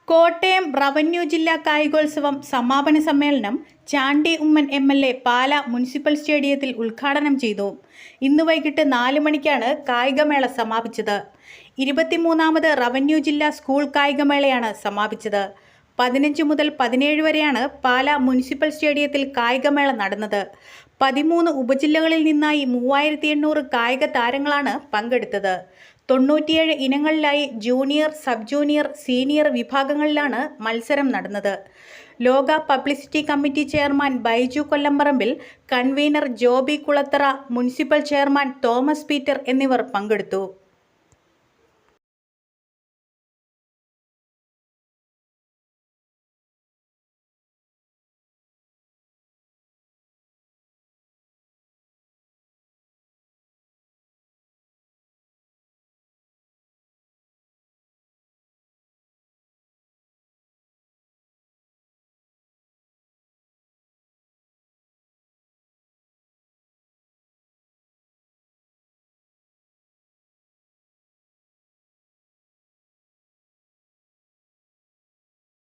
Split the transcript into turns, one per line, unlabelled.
Kottayam revenue ജില്ലാ കായികോത്സവം സമാപന സമ്മേളനം ചാണ്ടി ഉമ്മൻ MLA പാലാ മുനിസിപ്പൽ സ്റ്റേഡിയത്തിൽ ഉദ്ഘാടനം ചെയ്തു. ഇന്ന് വൈകിട്ട് 4 മണിക്കാണ് കായികമേള സമാപിച്ചത്. 23ാമത് റവന്യൂ ജില്ലാ സ്കൂൾ കായികമേളയാണ് സമാപിച്ചത്. 15 മുതൽ 17 വരെയാണ് പാലാ മുനിസിപ്പൽ സ്റ്റേഡിയത്തിൽ കായികമേള നടന്നത്. 13 ഉപജില്ലകളിൽ നിന്നായി 3800 കായിക താരങ്ങളാണ് പങ്കെടുത്തത്. 97 ഇനങ്ങളിലായി ജൂനിയർ, സബ് ജൂനിയർ, സീനിയർ വിഭാഗങ്ങളിലാണ് മത്സരം നടന്നത്. ലോക publicity committee chairman Baiju Kollamparambil, convener Joby Kulathara, municipal chairman Thomas Peter എന്നിവർ പങ്കെടുത്തു.